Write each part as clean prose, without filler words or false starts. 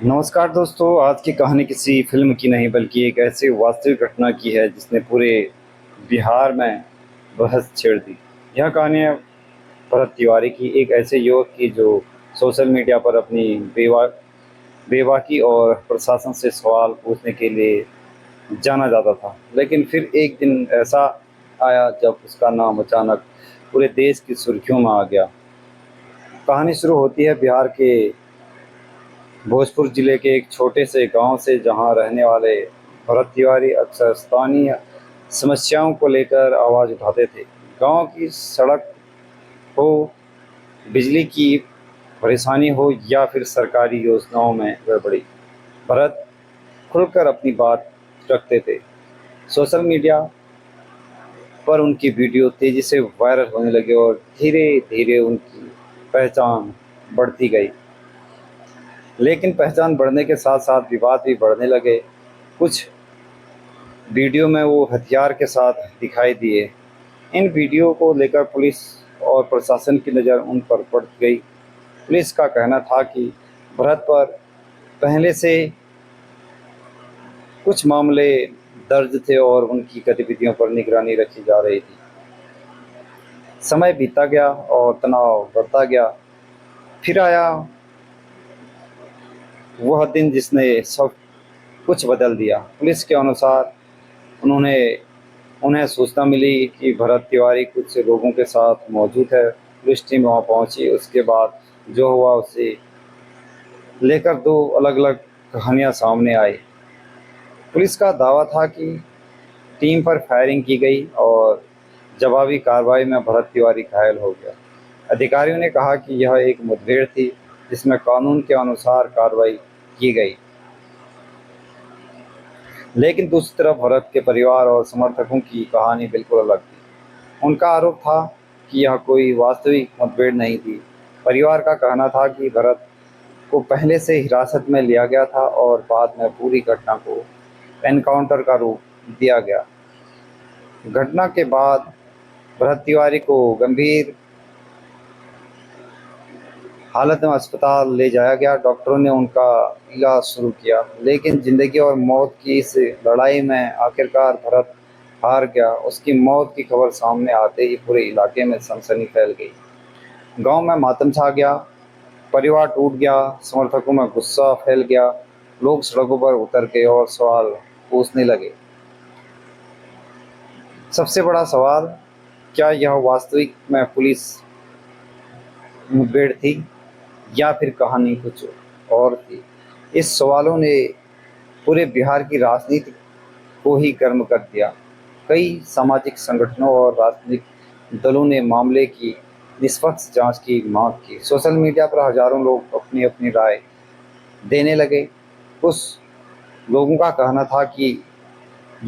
नमस्कार दोस्तों। आज की कहानी किसी फिल्म की नहीं बल्कि एक ऐसी वास्तविक घटना की है जिसने पूरे बिहार में बहस छेड़ दी। यह कहानी है भरत तिवारी की, एक ऐसे युवक की जो सोशल मीडिया पर अपनी बेबाकी और प्रशासन से सवाल पूछने के लिए जाना जाता था। लेकिन फिर एक दिन ऐसा आया जब उसका नाम अचानक पूरे देश की सुर्खियों में आ गया। कहानी शुरू होती है बिहार के भोजपुर जिले के एक छोटे से गांव से, जहां रहने वाले भरत तिवारी अक्सर स्थानीय समस्याओं को लेकर आवाज़ उठाते थे। गांव की सड़क हो, बिजली की परेशानी हो या फिर सरकारी योजनाओं में गड़बड़ी, भरत खुलकर अपनी बात रखते थे। सोशल मीडिया पर उनकी वीडियो तेज़ी से वायरल होने लगे और धीरे धीरे उनकी पहचान बढ़ती गई। लेकिन पहचान बढ़ने के साथ साथ विवाद भी बढ़ने लगे। कुछ वीडियो में वो हथियार के साथ दिखाई दिए। इन वीडियो को लेकर पुलिस और प्रशासन की नज़र उन पर पड़ गई। पुलिस का कहना था कि भरत पर पहले से कुछ मामले दर्ज थे और उनकी गतिविधियों पर निगरानी रखी जा रही थी। समय बीतता गया और तनाव बढ़ता गया। फिर आया वह दिन जिसने सब कुछ बदल दिया। पुलिस के अनुसार उन्होंने उन्हें सूचना मिली कि भरत तिवारी कुछ लोगों के साथ मौजूद है। पुलिस टीम वहां पहुंची। उसके बाद जो हुआ उसे लेकर दो अलग अलग कहानियां सामने आई। पुलिस का दावा था कि टीम पर फायरिंग की गई और जवाबी कार्रवाई में भरत तिवारी घायल हो गया। अधिकारियों ने कहा कि यह एक मुठभेड़ थी जिसमें कानून के अनुसार कार्रवाई की गई। लेकिन दूसरी तरफ भरत के परिवार और समर्थकों की कहानी बिल्कुल अलग थी। उनका आरोप था कि यह कोई वास्तविक मुठभेड़ नहीं थी। परिवार का कहना था कि भरत को पहले से हिरासत में लिया गया था और बाद में पूरी घटना को एनकाउंटर का रूप दिया गया। घटना के बाद भरत तिवारी को गंभीर हालत में अस्पताल ले जाया गया। डॉक्टरों ने उनका इलाज शुरू किया, लेकिन जिंदगी और मौत की इस लड़ाई में आखिरकार भरत हार गया। उसकी मौत की खबर सामने आते ही पूरे इलाके में सनसनी फैल गई। गांव में मातम छा गया, परिवार टूट गया, समर्थकों में गुस्सा फैल गया। लोग सड़कों पर उतर गए और सवाल पूछने लगे। सबसे बड़ा सवाल, क्या यह वास्तविक में पुलिस मुठभेड़ थी या फिर कहानी कुछ और थी? इस सवालों ने पूरे बिहार की राजनीति को ही गर्म कर दिया। कई सामाजिक संगठनों और राजनीतिक दलों ने मामले की निष्पक्ष जांच की मांग की। सोशल मीडिया पर हजारों लोग अपनी अपनी राय देने लगे। कुछ लोगों का कहना था कि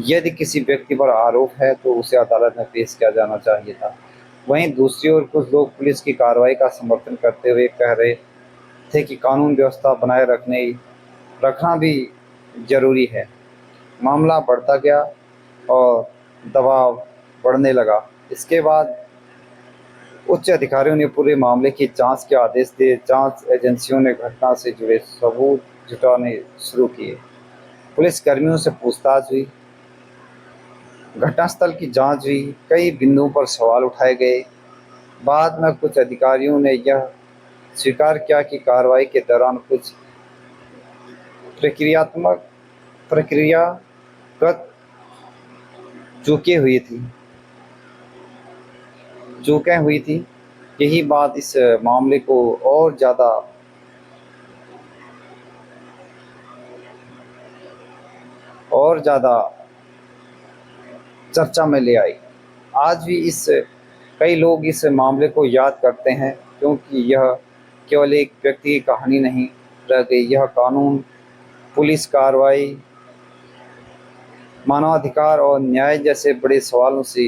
यदि किसी व्यक्ति पर आरोप है तो उसे अदालत में पेश किया जाना चाहिए था। वहीं दूसरी ओर कुछ लोग पुलिस की कार्रवाई का समर्थन करते हुए कह रहे थे कि कानून व्यवस्था बनाए रखना भी जरूरी है। मामला बढ़ता गया और दबाव बढ़ने लगा। इसके बाद उच्च अधिकारियों ने पूरे मामले की जांच के आदेश दिए। जांच एजेंसियों ने घटना से जुड़े सबूत जुटाने शुरू किए। पुलिस कर्मियों से पूछताछ हुई, घटनास्थल की जांच हुई, कई बिंदुओं पर सवाल उठाए गए। बाद में कुछ अधिकारियों ने यह स्वीकार किया कि कार्रवाई के दौरान कुछ प्रक्रियात्मक प्रक्रियागत चूकें हुई थी। यही बात इस मामले को और ज़्यादा चर्चा में ले आई। आज भी इस कई लोग इस मामले को याद करते हैं, क्योंकि यह केवल एक व्यक्ति की कहानी नहीं रह गई। यह कानून, पुलिस कार्रवाई, मानवाधिकार और न्याय जैसे बड़े सवालों से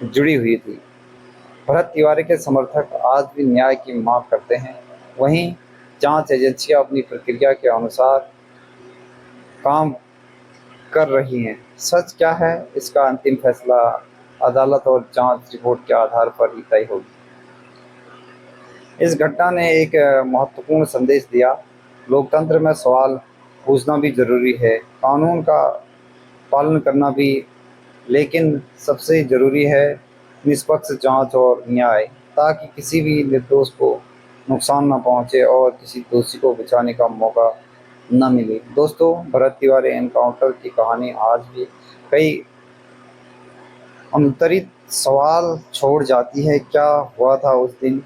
जुड़ी हुई थी। भरत तिवारी के समर्थक आज भी न्याय की मांग करते हैं। वहीं जांच एजेंसियां अपनी प्रक्रिया के अनुसार काम कर रही हैं। सच क्या है, इसका अंतिम फैसला अदालत और जांच रिपोर्ट के आधार पर ही तय होगी। इस घटना ने एक महत्वपूर्ण संदेश दिया लोकतंत्र में सवाल पूछना भी ज़रूरी है, कानून का पालन करना भी, लेकिन सबसे ज़रूरी है निष्पक्ष जांच और न्याय, ताकि किसी भी निर्दोष को नुकसान न पहुंचे और किसी दोषी को बचाने का मौका न मिले। दोस्तों, भरत तिवारी एनकाउंटर की कहानी आज भी कई अंतरित सवाल छोड़ जाती है। क्या हुआ था उस दिन?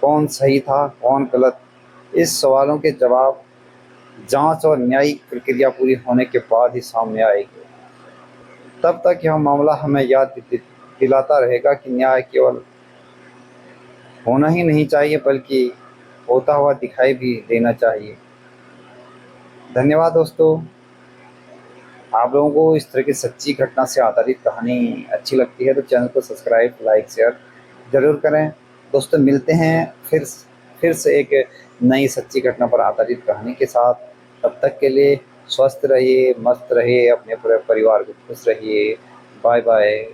कौन सही था, कौन गलत? इस सवालों के जवाब जांच और न्यायिक प्रक्रिया पूरी होने के बाद ही सामने आएगी। तब तक यह मामला हमें याद दिलाता रहेगा कि न्याय केवल होना ही नहीं चाहिए, बल्कि होता हुआ दिखाई भी देना चाहिए। धन्यवाद दोस्तों। आप लोगों को इस तरह की सच्ची घटना से आधारित कहानी अच्छी लगती है तो चैनल को सब्सक्राइब, लाइक, शेयर ज़रूर करें। दोस्तों, मिलते हैं फिर से एक नई सच्ची घटना पर आधारित कहानी के साथ। तब तक के लिए स्वस्थ रहिए, मस्त रहिए, अपने पूरे परिवार को खुश रहिए। Bye bye.